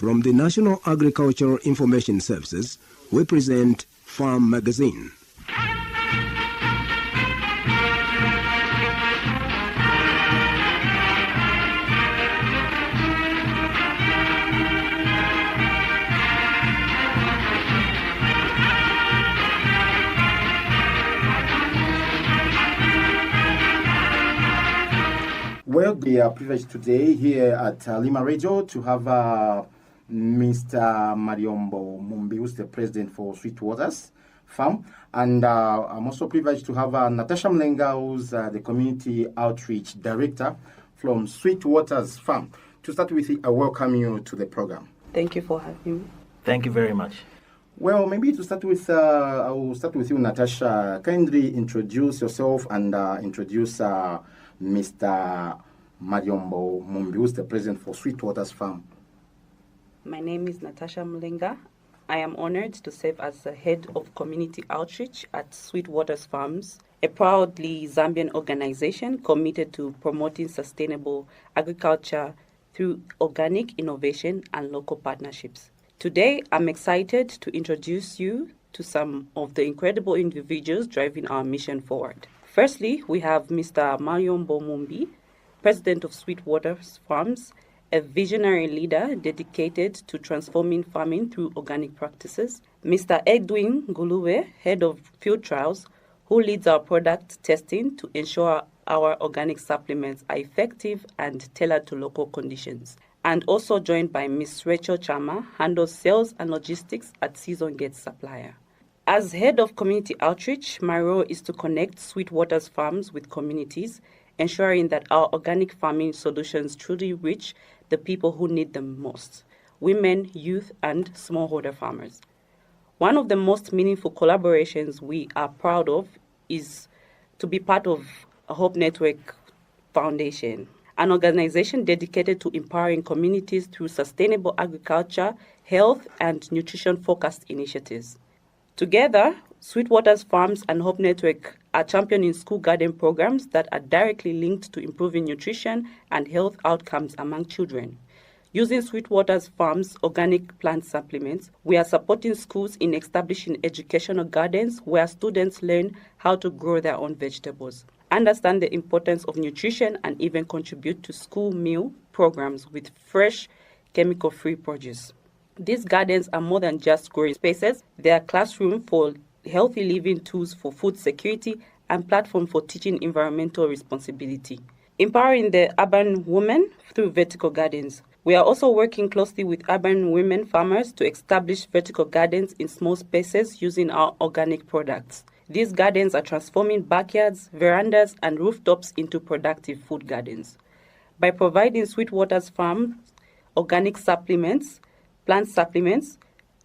From the National Agricultural Information Services, we present Farm Magazine. Well, we are privileged today here at Lima Radio to have Mr. Mariombo Mumbi, who's the president for Sweetwaters Farm. And I'm also privileged to have Natasha Mlenga, who's the community outreach director from Sweetwaters Farm. To start with, I welcome you to the program. Thank you for having me. Thank you very much. Well, maybe to start with, I will start with you, Natasha. Kindly introduce yourself and introduce Mr. Mariombo Mumbi, who's the president for Sweetwaters Farm. My name is Natasha Mlenga. I am honored to serve as the head of community outreach at Sweetwaters Farms, a proudly Zambian organization committed to promoting sustainable agriculture through organic innovation and local partnerships. Today, I'm excited to introduce you to some of the incredible individuals driving our mission forward. Firstly, we have Mr. Mariombo Mumbi, president of Sweetwaters Farms, a visionary leader dedicated to transforming farming through organic practices. Mr. Edwin Guluwe, head of field trials, who leads our product testing to ensure our organic supplements are effective and tailored to local conditions. And also joined by Ms. Rachel Chama, handles sales and logistics at Season Gate Supplier. As head of community outreach, my role is to connect Sweetwaters Farms with communities, ensuring that our organic farming solutions truly reach the people who need them most: women, youth, and smallholder farmers. One of the most meaningful collaborations we are proud of is to be part of a Hope Network Foundation, an organization dedicated to empowering communities through sustainable agriculture, health, and nutrition-focused initiatives. Together, Sweetwaters Farms and Hope Network are championing school garden programs that are directly linked to improving nutrition and health outcomes among children. Using Sweetwaters Farms' organic plant supplements, we are supporting schools in establishing educational gardens where students learn how to grow their own vegetables, understand the importance of nutrition, and even contribute to school meal programs with fresh, chemical-free produce. These gardens are more than just growing spaces. They are classrooms for healthy living, tools for food security, and platform for teaching environmental responsibility. Empowering the urban women through vertical gardens. We are also working closely with urban women farmers to establish vertical gardens in small spaces using our organic products. These gardens are transforming backyards, verandas, and rooftops into productive food gardens. By providing Sweetwaters Farms organic supplements, plant supplements,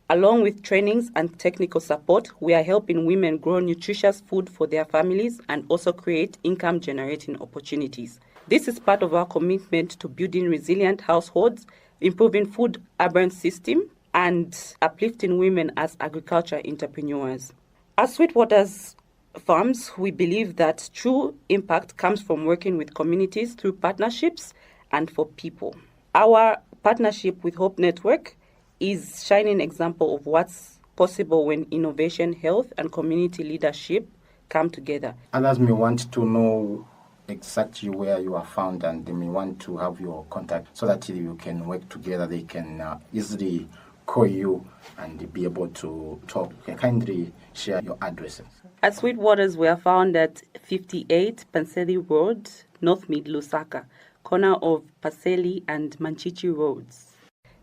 along with trainings and technical support, we are helping women grow nutritious food for their families and also create income-generating opportunities. This is part of our commitment to building resilient households, improving food-urban system, and uplifting women as agriculture entrepreneurs. At Sweetwaters Farms, we believe that true impact comes from working with communities through partnerships and for people. Our partnership with Hope Network is shining example of what's possible when innovation, health, and community leadership come together. Others may want to know exactly where you are found, and they may want to have your contact so that you can work together. They can easily call you and be able to talk. You can kindly share your addresses. At Sweetwaters, we are found at 58 Paseli Road, Northmead, Lusaka, corner of Paseli and Manchinchi roads.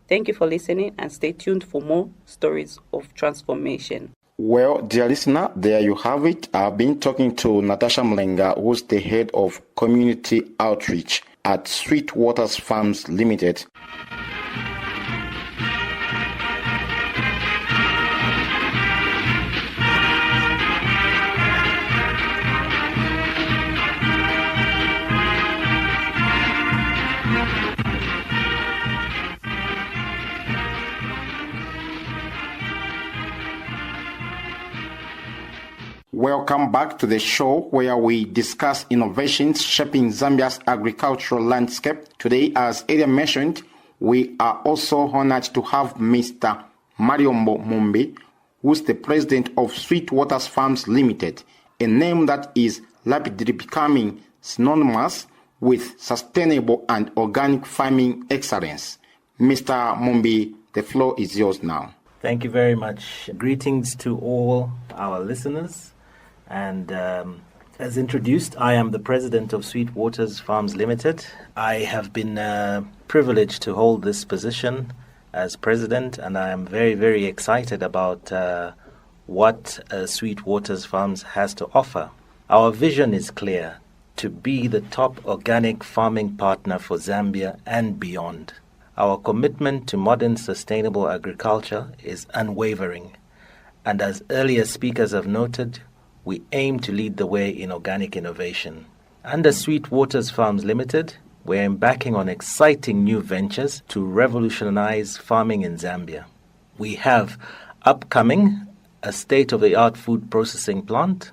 Thank you for listening, and stay tuned for more stories of transformation. Well, dear listener, there you have it. I've been talking to Natasha Mlenga, who's the head of community outreach at Sweetwaters Farms Limited. Welcome back to the show where we discuss innovations shaping Zambia's agricultural landscape. Today, as earlier mentioned, We are also honored to have Mr. Mariombo Mumbi, who's the president of Sweet Waters Farms Limited, a name that is rapidly becoming synonymous with sustainable and organic farming excellence. Mr. Mumbi, the floor is yours now. Thank you very much. Greetings to all our listeners. And as introduced, I am the president of Sweet Waters Farms Limited. I have been privileged to hold this position as president, and I am very, very excited about what Sweet Waters Farms has to offer. Our vision is clear: to be the top organic farming partner for Zambia and beyond. Our commitment to modern sustainable agriculture is unwavering, and as earlier speakers have noted, we aim to lead the way in organic innovation. Under Sweet Waters Farms Limited, we're embarking on exciting new ventures to revolutionize farming in Zambia. We have upcoming a state-of-the-art food processing plant.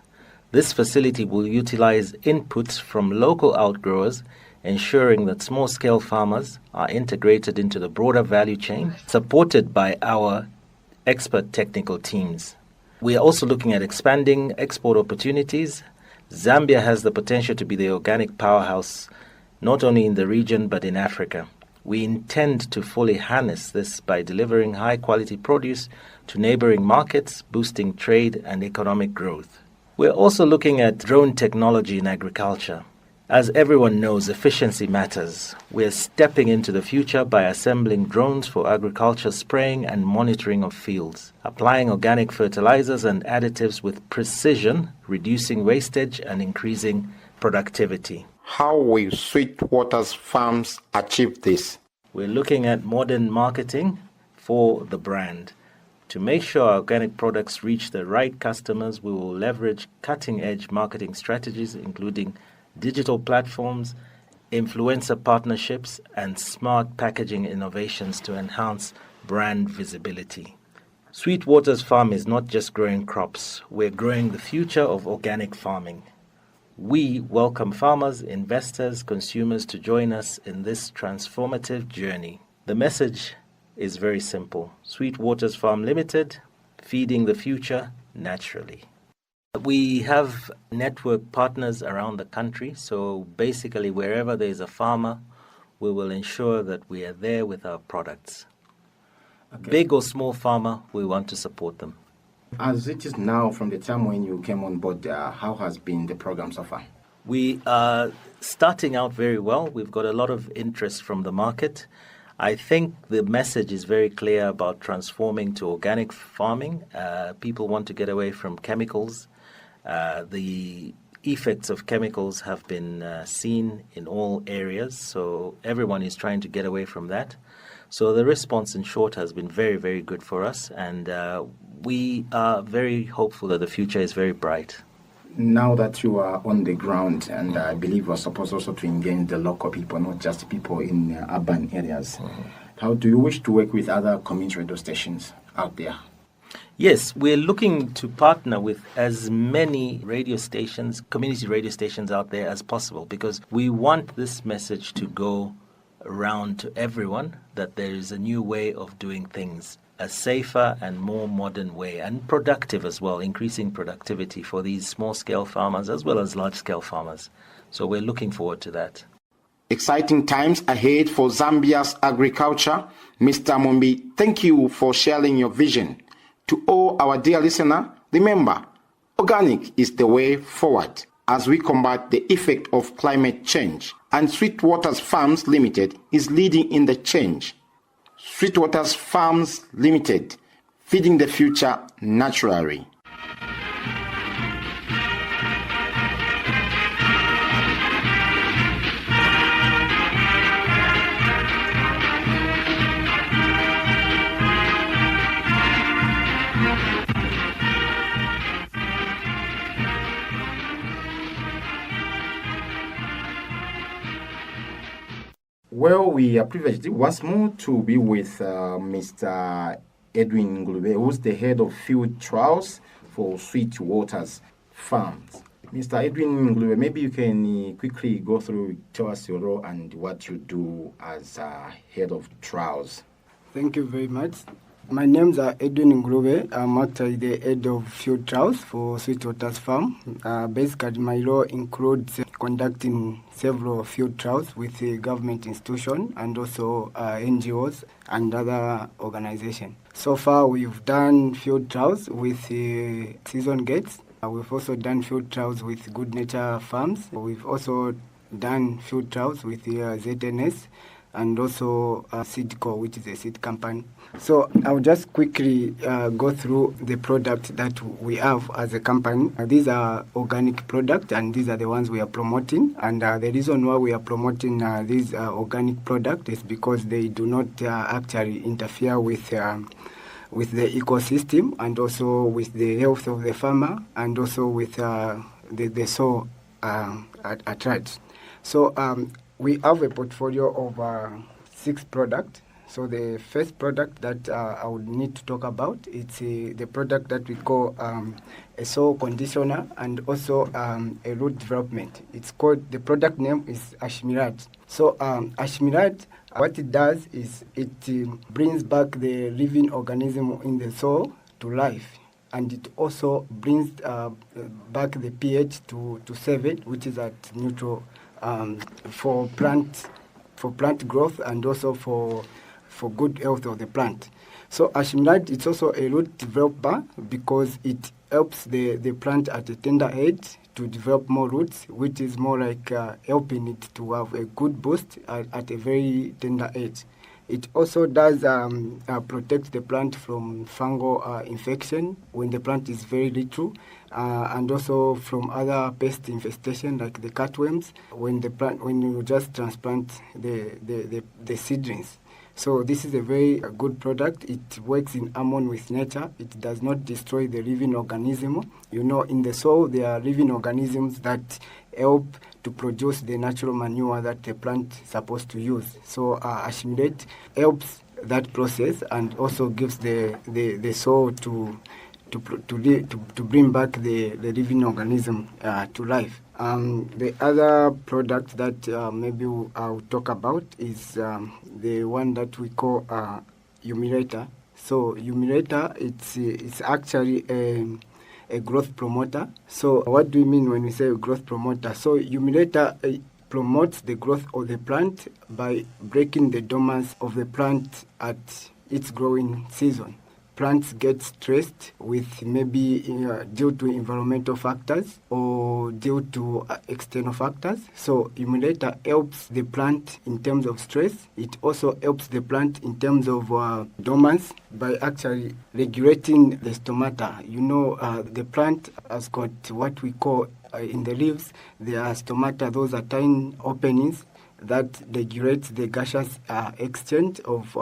This facility will utilize inputs from local outgrowers, ensuring that small-scale farmers are integrated into the broader value chain, supported by our expert technical teams. We are also looking at expanding export opportunities. Zambia has the potential to be the organic powerhouse, not only in the region but in Africa. We intend to fully harness this by delivering high-quality produce to neighboring markets, boosting trade and economic growth. We're also looking at drone technology in agriculture. As everyone knows, efficiency matters. We're stepping into the future by assembling drones for agriculture spraying and monitoring of fields, applying organic fertilizers and additives with precision, reducing wastage and increasing productivity. How will Sweet Waters Farms achieve this? We're looking at modern marketing for the brand. To make sure our organic products reach the right customers, we will leverage cutting-edge marketing strategies, including digital platforms, influencer partnerships, and smart packaging innovations to enhance brand visibility. Sweet Waters Farm is not just growing crops, we're growing the future of organic farming. We welcome farmers, investors, consumers to join us in this transformative journey. The message is very simple: Sweet Waters Farm Limited, feeding the future naturally. We have network partners around the country, so basically wherever there is a farmer, we will ensure that we are there with our products. Okay. Big or small farmer, we want to support them. As it is now, from the time when you came on board, how has been the program so far? We are starting out very well. We've got a lot of interest from the market. I think the message is very clear about transforming to organic farming. People want to get away from chemicals. The effects of chemicals have been seen in all areas, so everyone is trying to get away from that. So the response, in short, has been very, very good for us, and we are very hopeful that the future is very bright. Now that you are on the ground, and I believe you're supposed also to engage the local people, not just people in urban areas, how do you wish to work with other community radio stations out there? Yes, we're looking to partner with as many radio stations, community radio stations out there as possible, because we want this message to go around to everyone that there is a new way of doing things, a safer and more modern way, and productive as well, increasing productivity for these small-scale farmers as well as large-scale farmers. So we're looking forward to that. Exciting times ahead for Zambia's agriculture. Mr. Mumbi, thank you for sharing your vision. To all our dear listener, remember, organic is the way forward as we combat the effect of climate change. And Sweet Waters Farms Limited is leading in the change. Sweet Waters Farms Limited, feeding the future naturally. Well, we are privileged once more to be with Mr. Edwin Ngulube, who's the head of field trials for Sweet Waters Farms Mr. Edwin Ngulube, maybe you can quickly go through, tell us your role and what you do as head of trials. Thank you very much. My name's Edwin Ngulube. I'm actually the head of field trials for Sweetwaters Farm. Basically, my role includes conducting several field trials with the government institution and also NGOs and other organizations. So far, we've done field trials with season gates. We've also done field trials with Good Nature Farms. We've also done field trials with ZNS and also Seedco, which is a seed company. So I'll just quickly go through the product that we have as a company. These are organic products, and these are the ones we are promoting. And the reason why we are promoting these organic products is because they do not actually interfere with the ecosystem and also with the health of the farmer and also with the soil at large. So we have a portfolio of 6 products. So the first product that I would need to talk about, it's the product that we call a soil conditioner and also a root development. It's called, the product name is Ashmirat. So Ashmirat, what it does is it brings back the living organism in the soil to life, and it also brings back the pH to 7, which is at neutral for plant growth and also for good health of the plant. So Ashmirat, it's also a root developer because it helps the plant at a tender age to develop more roots, which is more like helping it to have a good boost at a very tender age. It also does protect the plant from fungal infection when the plant is very little, and also from other pest infestation like the cutworms when you just transplant the seedlings. So this is a very good product. It works in harmony with nature. It does not destroy the living organism. You know, in the soil, there are living organisms that help to produce the natural manure that the plant is supposed to use. So Ashmirat helps that process and also gives the soil to bring back the living organism to life. The other product that maybe I'll talk about is the one that we call Humirator. So Humirator, it's actually a growth promoter. So what do we mean when we say growth promoter? So Humirator promotes the growth of the plant by breaking the dormants of the plant at its growing season. Plants get stressed with maybe due to environmental factors or due to external factors. So Humirator helps the plant in terms of stress. It also helps the plant in terms of dormants by actually regulating the stomata. You know, the plant has got what we call in the leaves, there are stomata. Those are tiny openings that regulate the gaseous exchange of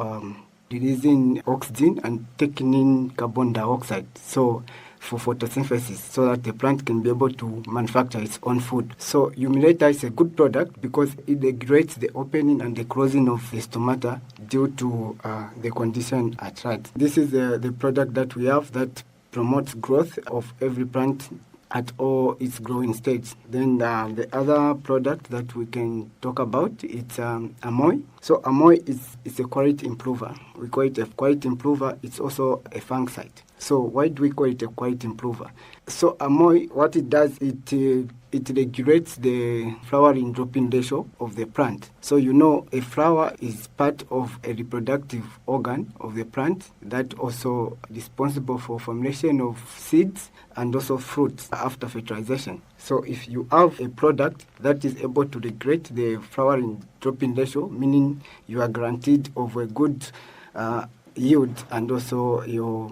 releasing oxygen and taking in carbon dioxide, so for photosynthesis, so that the plant can be able to manufacture its own food. So Humirator is a good product because it regulates the opening and the closing of the stomata due to the condition at large. This is the product that we have that promotes growth of every plant at all its growing stage. Then the other product that we can talk about, it's Amoy. So Amoy is a quality improver. We call it a quality improver. It's also a fungicide. So why do we call it a quality improver? So Amoy, what it does, it regulates the flowering dropping ratio of the plant. So you know a flower is part of a reproductive organ of the plant that also responsible for formation of seeds and also fruits after fertilization. So if you have a product that is able to regulate the flowering dropping ratio, meaning you are guaranteed of a good yield and also your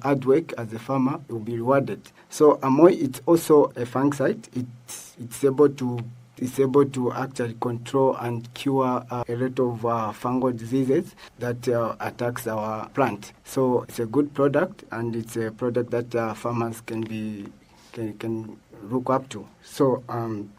hard work as a farmer will be rewarded. So Amoy, it's also a fungicide. It's able to actually control and cure a lot of fungal diseases that attacks our plant. So it's a good product, and it's a product that farmers can look up to. So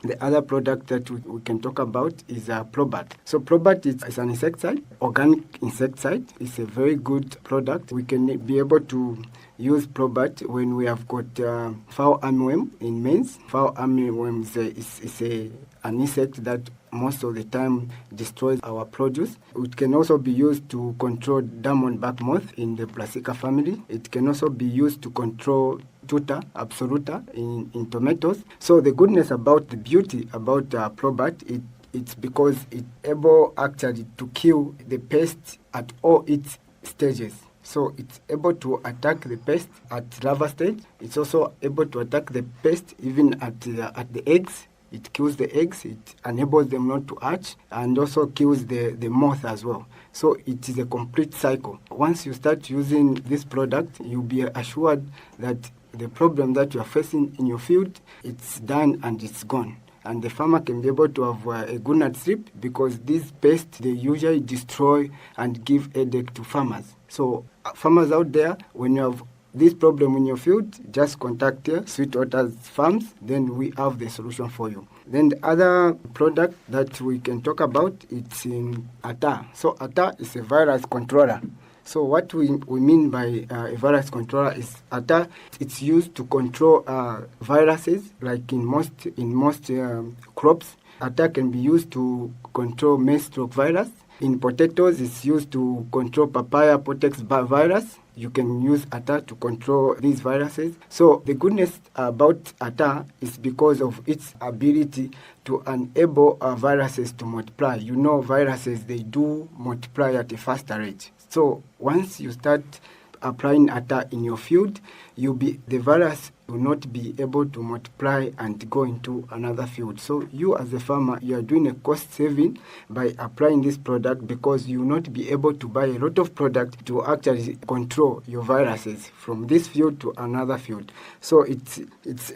the other product that we can talk about is Probat. So Probat is an insecticide, organic insecticide. It's a very good product. We can be able to use Probat when we have got fowl armyworm in maize. Fowl armyworm is an insect that most of the time destroys our produce. It can also be used to control diamondback moth in the Brassica family. It can also be used to control tuta absoluta in tomatoes. So the goodness about the beauty about Probat, it's because it's able actually to kill the pest at all its stages. So it's able to attack the pest at larva stage. It's also able to attack the pest even at the eggs. It kills the eggs, it enables them not to hatch, and also kills the moth as well. So it is a complete cycle. Once you start using this product, you'll be assured that the problem that you are facing in your field, it's done and it's gone. And the farmer can be able to have a good night's sleep, because these pests, they usually destroy and give headache to farmers. So farmers out there, when you have this problem in your field, just contact Sweetwater's Farms, then we have the solution for you. Then the other product that we can talk about, it's in ATA. So ATA is a virus controller. So what we mean by a virus controller is ATA. It's used to control viruses, like in most crops. ATA can be used to control maize stroke virus. In potatoes, it's used to control papaya potex virus. You can use ATA to control these viruses. So the goodness about ATA is because of its ability to enable viruses to multiply. You know, viruses, they do multiply at a faster rate. So once you start applying ATA in your field, the virus will not be able to multiply and go into another field. So you as a farmer, you are doing a cost saving by applying this product, because you will not be able to buy a lot of product to actually control your viruses from this field to another field. So it's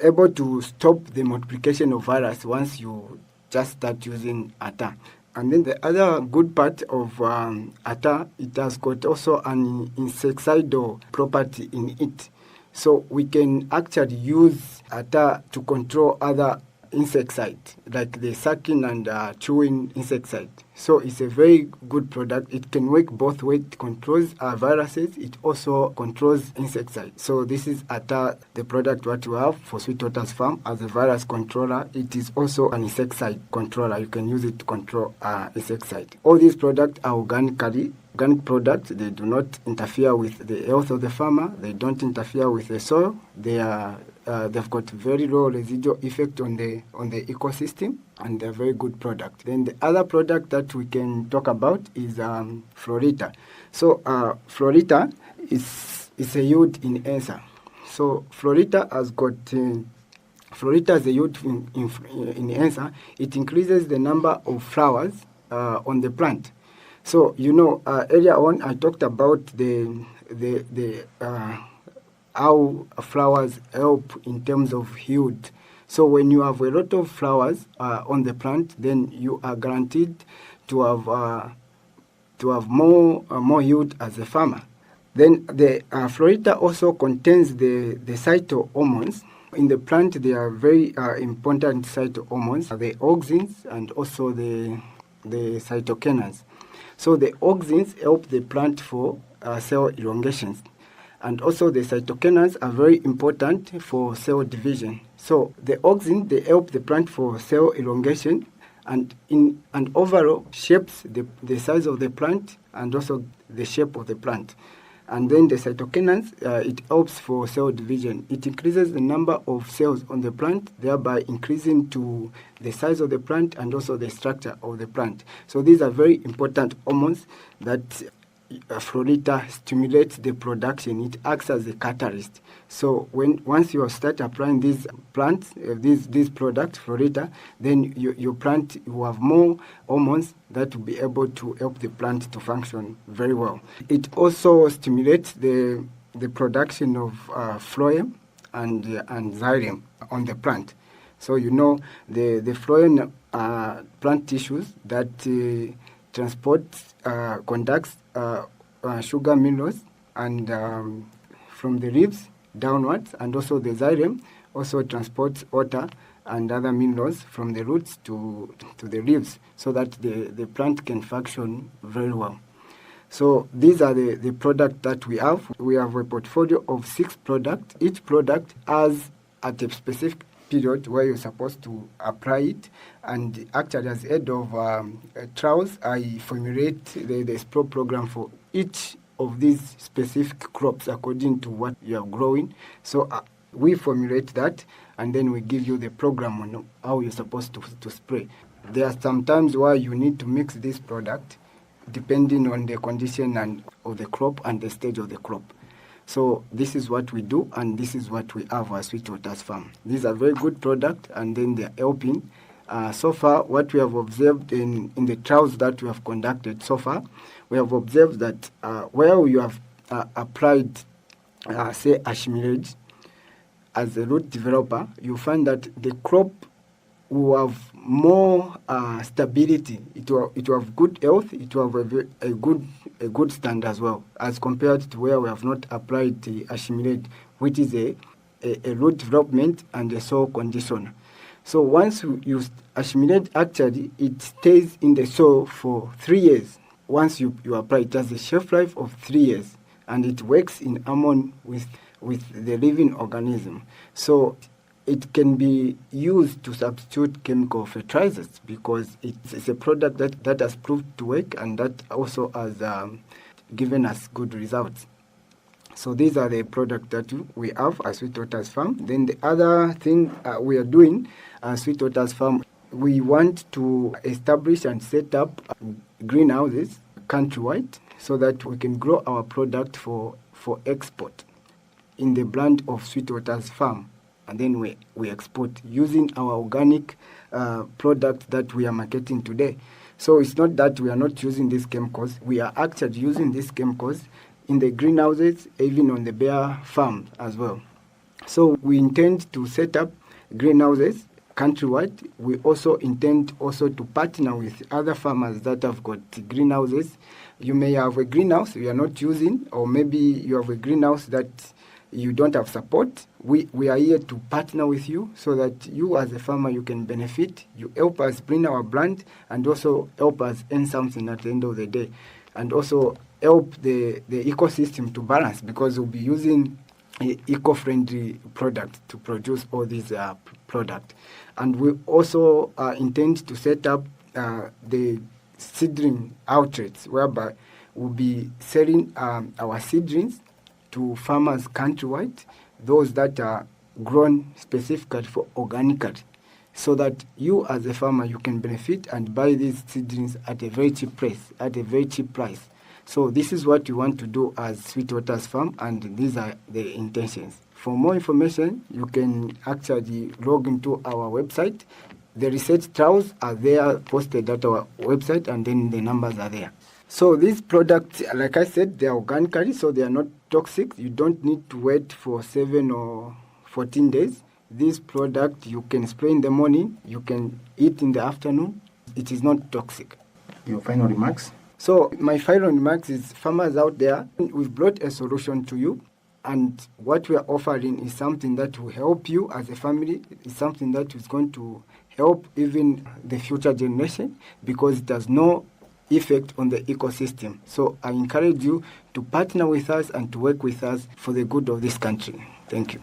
able to stop the multiplication of virus once you just start using ATA. And then the other good part of ATA, it has got also an insecticidal property in it. So we can actually use ATA to control other insecticides, like the sucking and chewing insecticide. So it's a very good product. It can work both ways. It controls viruses. It also controls insecticides. So this is ATA, the product what we have for Sweetwater's Farm as a virus controller. It is also an insecticide controller. You can use it to control insecticide. All these products are organic products. They do not interfere with the health of the farmer. They don't interfere with the soil. They've got very low residual effect on the ecosystem, and they're very good product. Then the other product that we can talk about is Florita. So Florita is a yield enhancer. So Florita has got Florita as a yield enhancer. It increases the number of flowers on the plant. So earlier on I talked about the how flowers help in terms of yield. So when you have a lot of flowers on the plant, then you are guaranteed to have more yield as a farmer. Then the Florita also contains the phytohormones. In the plant, there are very important phytohormones, the auxins and also the cytokinins. So the auxins help the plant for cell elongations. And also the cytokinins are very important for cell division. So the auxin, they help the plant for cell elongation, and overall shapes the size of the plant and also the shape of the plant. And then the cytokinins, it helps for cell division. It increases the number of cells on the plant, thereby increasing to the size of the plant and also the structure of the plant. So these are very important hormones that Florita stimulates the production. It acts as a catalyst. So once you start applying these plants, these products, Florita, then your plant will have more hormones that will be able to help the plant to function very well. It also stimulates the production of phloem and xylem on the plant. So the phloem plant tissues that conducts sugar minerals and from the ribs downwards, and also the xylem also transports water and other minerals from the roots to the leaves so that the plant can function very well. So these are the products that we have. We have a portfolio of 6 products. Each product has at a specific period where you're supposed to apply it. And actually, as head of trials, I formulate the spray program for each of these specific crops according to what you are growing. So we formulate that, and then we give you the program on how you're supposed to spray. There are some times where you need to mix this product depending on the condition of the crop and the stage of the crop. So this is what we do, and this is what we have at Sweet Waters Farm. These are very good products, and then they're helping. So far, what we have observed in the trials that we have conducted so far, we have observed that where you have applied, say, assimilate as a root developer, you find that the crop will have more stability. It will have good health. It will have a good stand as well, as compared to where we have not applied the assimilate, which is a root development and a soil conditioner. So once you assimilate, actually, it stays in the soil for 3 years. Once you apply, it has a shelf life of 3 years, and it works in harmony with the living organism. So it can be used to substitute chemical fertilizers because it's a product that has proved to work, and that also has given us good results. So these are the products that we have at Sweet Waters Farm. Then the other thing we are doing at Sweet Waters Farm, we want to establish and set up greenhouses countrywide so that we can grow our product for export in the brand of Sweet Waters Farm. And then we export using our organic product that we are marketing today. So it's not that we are not using these chemicals. We are actually using these chemicals in the greenhouses, even on the bear farm as well. So we intend to set up greenhouses countrywide. We also intend also to partner with other farmers that have got greenhouses. You may have a greenhouse you are not using, or maybe you have a greenhouse that you don't have support. We are here to partner with you so that you as a farmer, you can benefit. You help us bring our brand and also help us earn something at the end of the day. And also help the ecosystem to balance, because we'll be using eco-friendly products to produce all these products. And we also intend to set up the seedling outlets whereby we'll be selling our seedlings to farmers countrywide, those that are grown specifically for organically, so that you as a farmer, you can benefit and buy these seedlings at a very cheap price. So this is what we want to do as Sweet Waters Farm, and these are the intentions. For more information, you can actually log into our website. The research trials are there posted at our website, and then the numbers are there. So these products, like I said, they are organically, so they are not toxic. You don't need to wait for 7 or 14 days. This product you can spray in the morning, you can eat in the afternoon. It is not toxic. Your final remarks? So my final remarks is, farmers out there, we've brought a solution to you, and what we are offering is something that will help you as a family. It's something that is going to help even the future generation, because it has no effect on the ecosystem. So I encourage you to partner with us and to work with us for the good of this country. Thank you.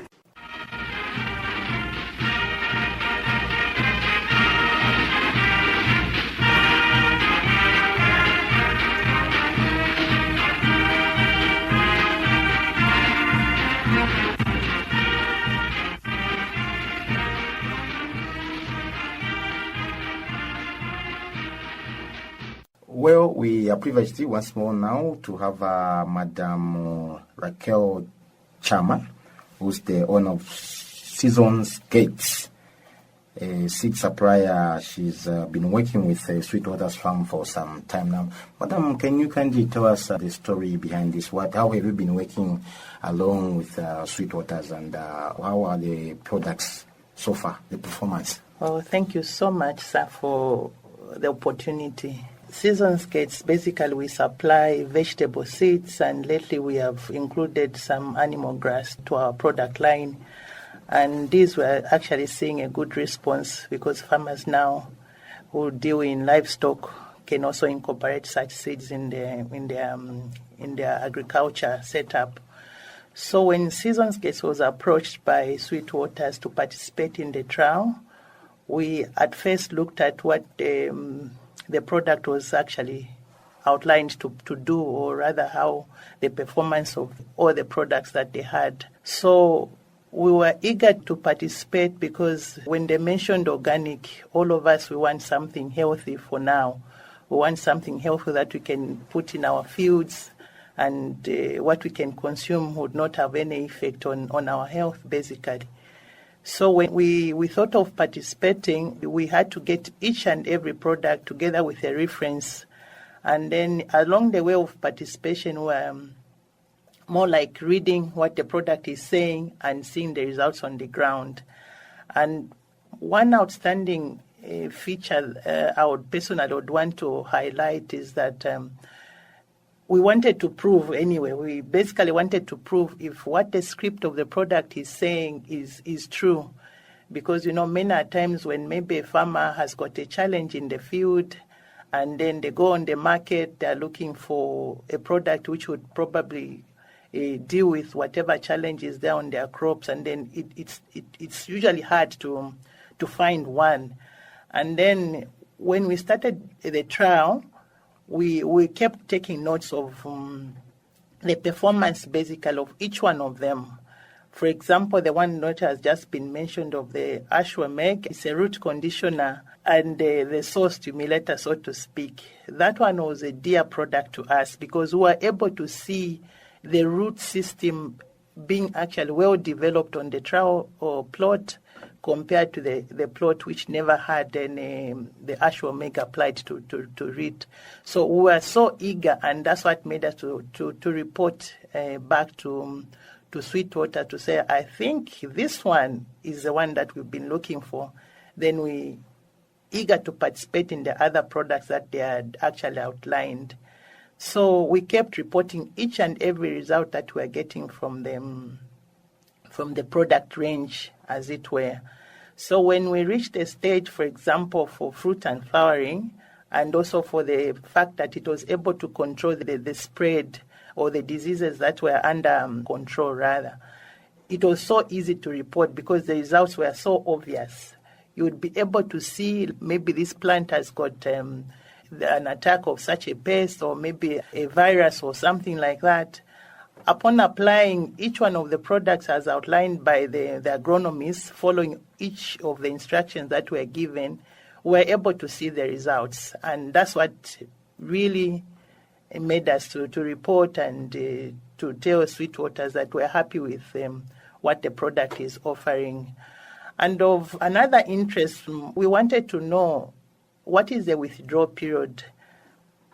Well, we are privileged once more now to have Madam Raquel Chama, who's the owner of Seasons Gates, a seed supplier. She's been working with Sweet Waters Farm for some time now. Madam, can you kindly tell us the story behind this? How have you been working along with Sweet Waters, and how are the products so far, the performance? Well, thank you so much, sir, for the opportunity. Seasons Gates, basically we supply vegetable seeds, and lately we have included some animal grass to our product line. And these were actually seeing a good response because farmers now who deal in livestock can also incorporate such seeds in their agriculture setup. So when Seasonscapes was approached by Sweetwaters to participate in the trial, we at first looked at what the product was actually outlined to do, or rather how the performance of all the products that they had. So we were eager to participate because when they mentioned organic, all of us, we want something healthy for now. We want something healthy that we can put in our fields, and what we can consume would not have any effect on our health, basically. So when we thought of participating, we had to get each and every product together with a reference. And then along the way of participation, we're more like reading what the product is saying and seeing the results on the ground. And one outstanding feature I would personally want to highlight is that we wanted to prove anyway. We basically wanted to prove if what the script of the product is saying is true. Because, many times when maybe a farmer has got a challenge in the field and then they go on the market, they're looking for a product which would probably deal with whatever challenge is there on their crops, and then it's usually hard to find one. And then when we started the trial, we kept taking notes of the performance basically of each one of them. For example, the one that has just been mentioned of the ashwameg is a root conditioner and the soil stimulator, so to speak. That one was a dear product to us because we were able to see the root system being actually well developed on the trial or plot compared to the plot which never had any the ashwameg applied to it. So we were so eager, and that's what made us to report back to Sweetwater to say, I think this one is the one that we've been looking for. Then we eager to participate in the other products that they had actually outlined. So we kept reporting each and every result that we were getting from them, from the product range, as it were. So when we reached a stage, for example, for fruit and flowering, and also for the fact that it was able to control the spread or the diseases that were under control, rather, it was so easy to report because the results were so obvious. You would be able to see maybe this plant has got an attack of such a pest or maybe a virus or something like that. Upon applying each one of the products as outlined by the agronomists, following each of the instructions that were given, we were able to see the results. And that's what really made us to report and to tell Sweetwaters that we're happy with what the product is offering. And of another interest, we wanted to know what is the withdrawal period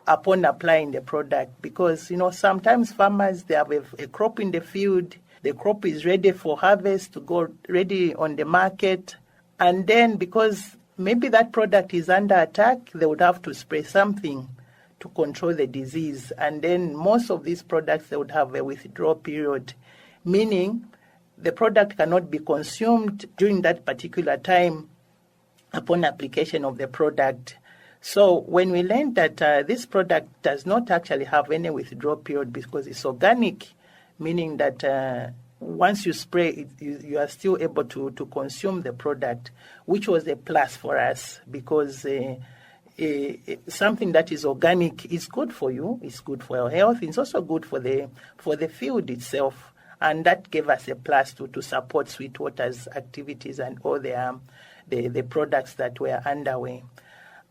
upon applying the product, because sometimes farmers, they have a crop in the field, the crop is ready for harvest to go ready on the market, and then because maybe that product is under attack, they would have to spray something to control the disease, and then most of these products, they would have a withdrawal period, meaning the product cannot be consumed during that particular time upon application of the product. So when we learned that this product does not actually have any withdrawal period because it's organic, meaning that once you spray it, you are still able to consume the product, which was a plus for us because something that is organic is good for you, it's good for your health, it's also good for the field itself. And that gave us a plus to support Sweetwater's activities and all the products that were underway.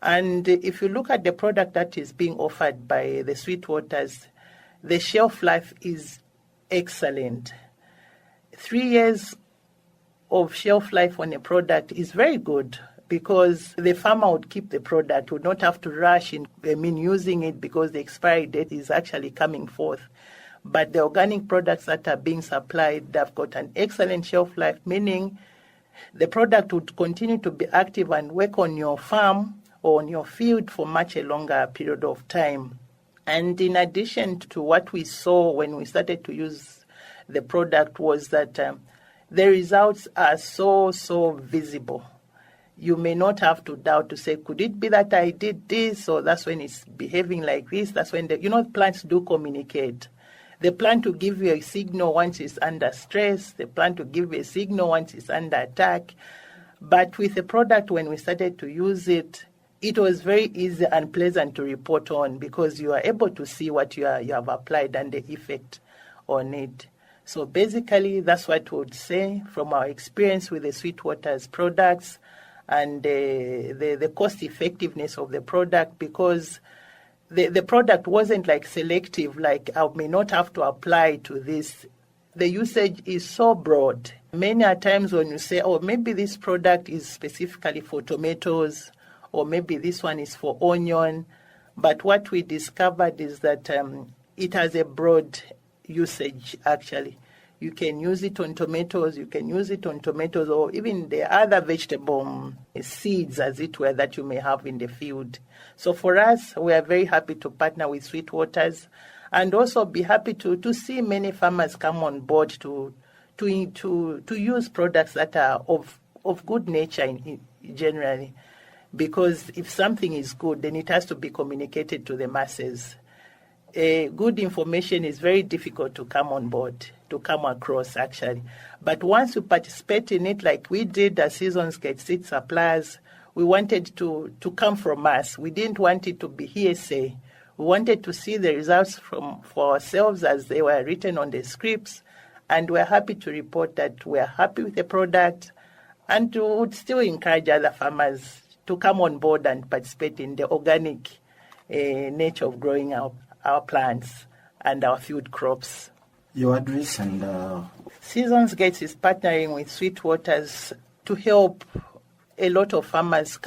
And if you look at the product that is being offered by the Sweetwaters, the shelf life is excellent. 3 years of shelf life on a product is very good because the farmer would keep the product, would not have to rush in using it because the expiry date is actually coming forth. But the organic products that are being supplied, they've got an excellent shelf life, meaning the product would continue to be active and work on your farm or on your field for much a longer period of time. And in addition to what we saw when we started to use the product was that the results are so visible. You may not have to doubt to say, could it be that I did this, or that's when it's behaving like this? That's when, plants do communicate. The plant will give you a signal once it's under stress. The plant will give you a signal once it's under attack. But with the product, when we started to use it, it was very easy and pleasant to report on because you are able to see what you have applied and the effect on it. So basically, that's what we would say from our experience with the Sweetwater's products and the cost effectiveness of the product, because the product wasn't like selective, like I may not have to apply to this. The usage is so broad. Many a times when you say, oh, maybe this product is specifically for tomatoes, or maybe this one is for onion, but what we discovered is that it has a broad usage, actually. You can use it on tomatoes, or even the other vegetable seeds, as it were, that you may have in the field. So for us, we are very happy to partner with Sweetwaters, and also be happy to see many farmers come on board to use products that are of good nature generally. Because if something is good, then it has to be communicated to the masses. Good information is very difficult to come on board, to come across, actually. But once you participate in it, like we did as Seasons Gate Seed Suppliers, we wanted to come from us. We didn't want it to be hearsay. We wanted to see the results for ourselves as they were written on the scripts, and we're happy to report that we're happy with the product, and would still encourage other farmers to come on board and participate in the organic nature of growing our plants and our food crops. Your address and... Seasons Gates is partnering with Sweetwaters to help a lot of farmers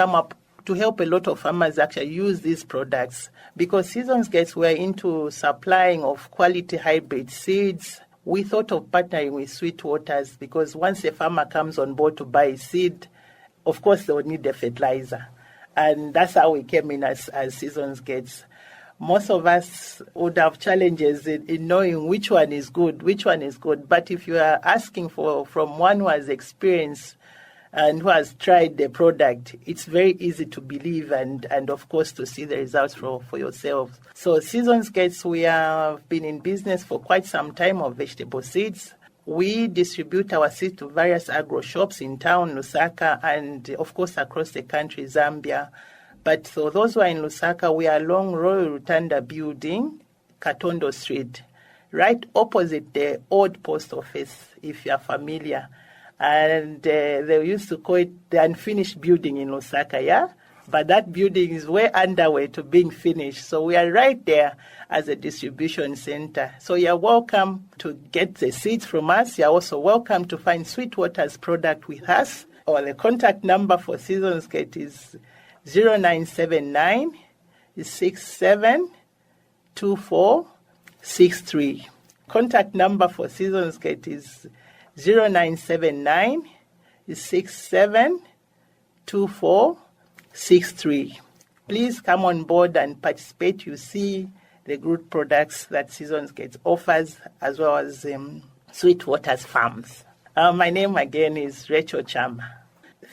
actually use these products, because Seasons Gates were into supplying of quality hybrid seeds. We thought of partnering with Sweetwaters because once a farmer comes on board to buy seed, of course they would need the fertilizer. And that's how we came in as Seasons Gates. Most of us would have challenges in knowing which one is good. But if you are asking from one who has experience and who has tried the product, it's very easy to believe and of course to see the results for yourselves. So Seasons Gates, we have been in business for quite some time of vegetable seeds. We distribute our seeds to various agro shops in town, Lusaka, and of course across the country, Zambia. But for those who are in Lusaka, we are along Royal Rutanda building, Katondo Street, right opposite the old post office, if you are familiar. And they used to call it the unfinished building in Lusaka, yeah? But that building is way underway to being finished. So we are right there as a distribution center. So you're welcome to get the seeds from us. You're also welcome to find Sweetwater's product with us. Or the contact number for Seasons Gate is 0979 672463. Contact number for Seasons Gate is 0979 672463. Please come on board and participate. You see the good products that Seasons Gate offers, as well as Sweetwater's Farms. My name again is Rachel Chama.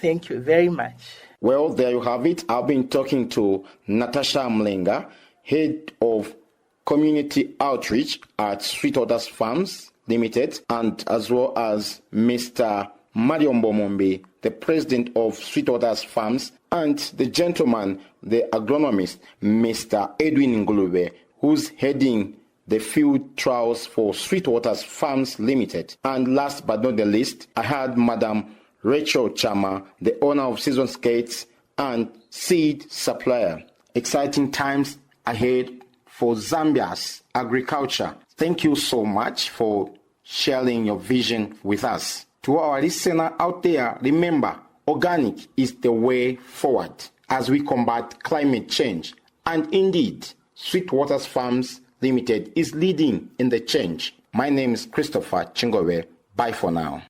Thank you very much. Well, there you have it. I've been talking to Natasha Mlenga, Head of Community Outreach at Sweetwater's Farms Limited, and as well as Mr. Mariombo Mombe, the President of Sweetwater's Farms, and the gentleman, the agronomist, Mr. Edwin Ngulube, who's heading the field trials for Sweetwater's Farms Limited. And last but not the least, I had Madam Rachel Chama, the owner of Seasons Gates and seed supplier. Exciting times ahead for Zambia's agriculture. Thank you so much for sharing your vision with us. To our listener out there, remember, organic is the way forward as we combat climate change. And indeed, Sweetwater's Farms Limited is leading in the change. My name is Christopher Chingowe. Bye for now.